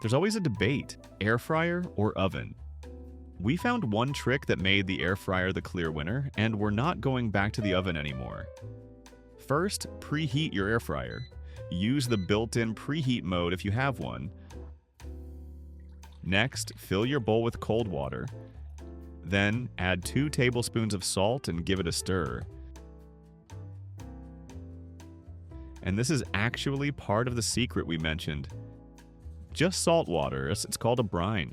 There's always a debate, air fryer or oven. We found one trick that made the air fryer the clear winner, and we're not going back to the oven anymore. First, preheat your air fryer. Use the built-in preheat mode if you have one. Next, fill your bowl with cold water. Then, add 2 tablespoons of salt and give it a stir. And this is actually part of the secret we mentioned. Just salt water, it's called a brine.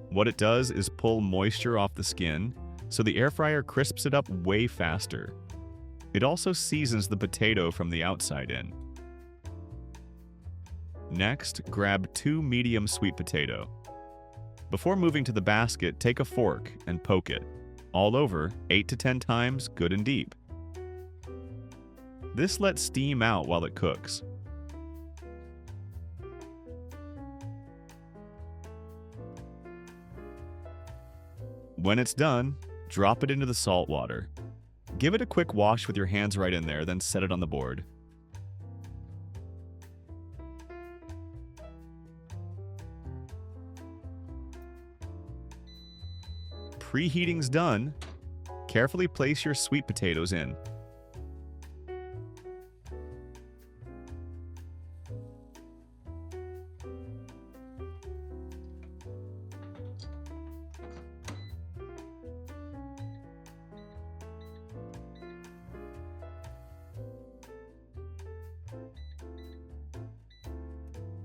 What it does is pull moisture off the skin, so the air fryer crisps it up way faster. It also seasons the potato from the outside in. Next, grab 2 medium sweet potato. Before moving to the basket, take a fork and poke it. All over, 8 to 10 times, good and deep. This lets steam out while it cooks. When it's done, drop it into the salt water. Give it a quick wash with your hands right in there, then set it on the board. Preheating's done. Carefully place your sweet potatoes in.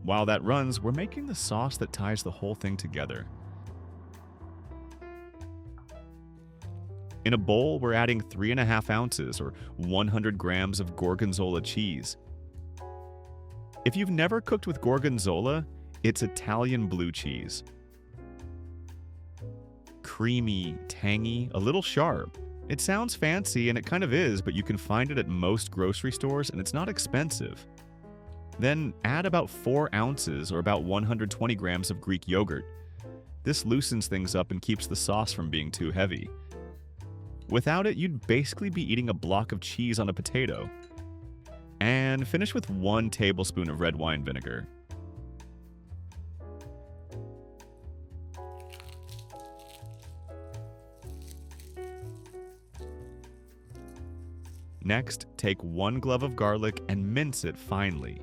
While that runs, we're making the sauce that ties the whole thing together. In a bowl, we're adding 3.5 ounces or 100 grams of gorgonzola cheese. If you've never cooked with gorgonzola, it's Italian blue cheese. Creamy, tangy, a little sharp. It sounds fancy, and it kind of is, but you can find it at most grocery stores, and it's not expensive. Then add about 4 ounces or about 120 grams of Greek yogurt. This loosens things up and keeps the sauce from being too heavy. Without it, you'd basically be eating a block of cheese on a potato. And finish with 1 tablespoon of red wine vinegar. Next, take 1 clove of garlic and mince it finely.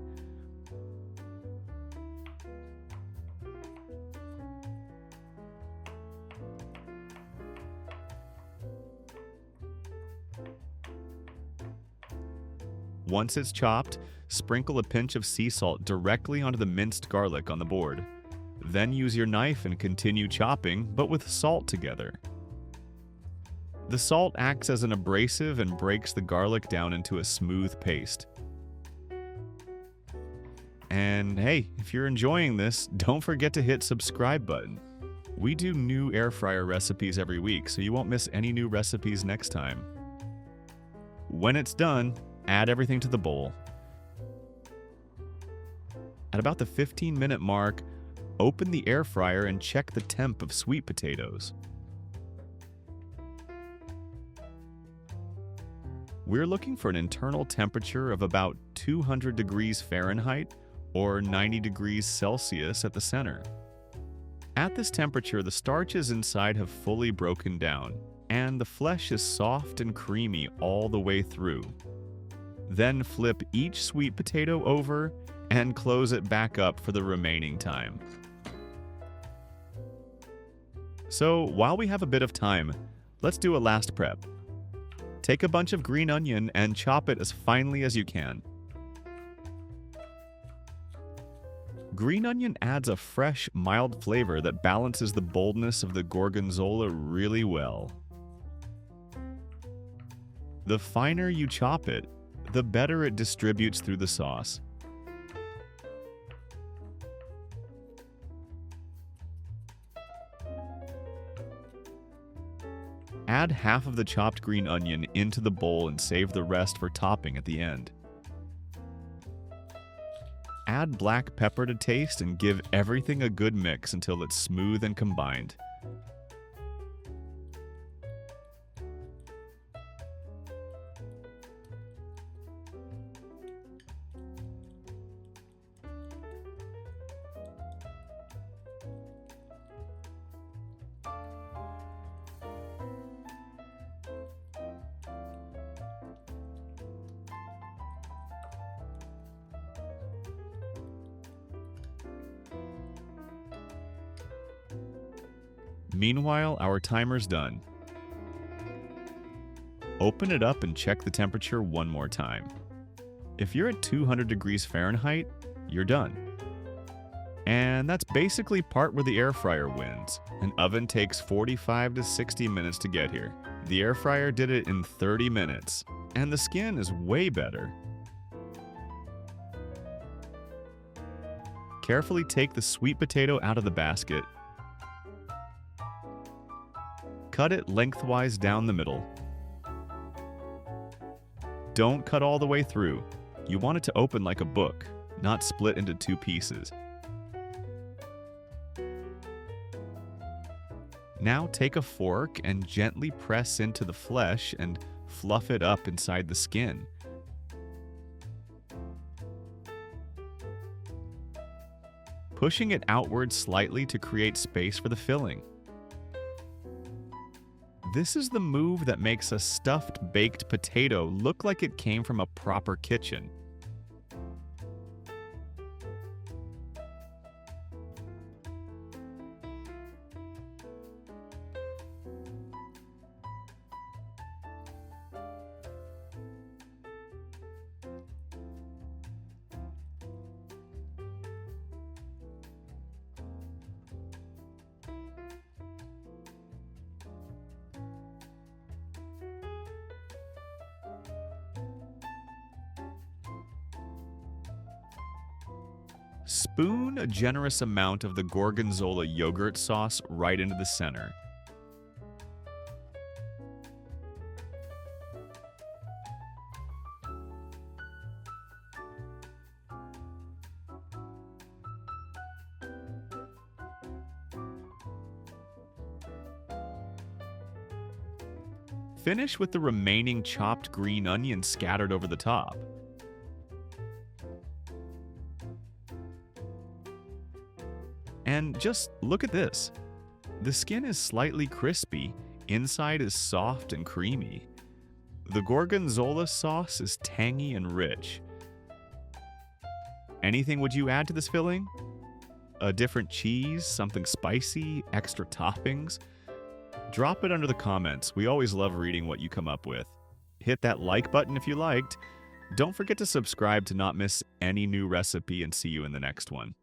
Once it's chopped, sprinkle a pinch of sea salt directly onto the minced garlic on the board. Then use your knife and continue chopping, but with salt together. The salt acts as an abrasive and breaks the garlic down into a smooth paste. And hey, if you're enjoying this, don't forget to hit subscribe button. We do new air fryer recipes every week, so you won't miss any new recipes next time. When it's done, add everything to the bowl. At about the 15-minute mark, open the air fryer and check the temp of sweet potatoes. We're looking for an internal temperature of about 200 degrees Fahrenheit or 90 degrees Celsius at the center. At this temperature, the starches inside have fully broken down, and the flesh is soft and creamy all the way through. Then flip each sweet potato over and close it back up for the remaining time. So while we have a bit of time, let's do a last prep. Take a bunch of green onion and chop it as finely as you can. Green onion adds a fresh, mild flavor that balances the boldness of the gorgonzola really well. The finer you chop it, the better it distributes through the sauce. Add half of the chopped green onion into the bowl and save the rest for topping at the end. Add black pepper to taste and give everything a good mix until it's smooth and combined. Meanwhile, our timer's done. Open it up and check the temperature one more time. If you're at 200 degrees Fahrenheit, you're done. And that's basically part where the air fryer wins. An oven takes 45 to 60 minutes to get here. The air fryer did it in 30 minutes, and the skin is way better. Carefully take the sweet potato out of the basket. Cut it lengthwise down the middle. Don't cut all the way through. You want it to open like a book, not split into two pieces. Now take a fork and gently press into the flesh and fluff it up inside the skin. Pushing it outward slightly to create space for the filling. This is the move that makes a stuffed baked potato look like it came from a proper kitchen. Spoon a generous amount of the gorgonzola yogurt sauce right into the center. Finish with the remaining chopped green onion scattered over the top. And just look at this. The skin is slightly crispy, inside is soft and creamy. The gorgonzola sauce is tangy and rich. Anything would you add to this filling? A different cheese, something spicy, extra toppings? Drop it under the comments. We always love reading what you come up with. Hit that like button if you liked. Don't forget to subscribe to not miss any new recipe, and see you in the next one.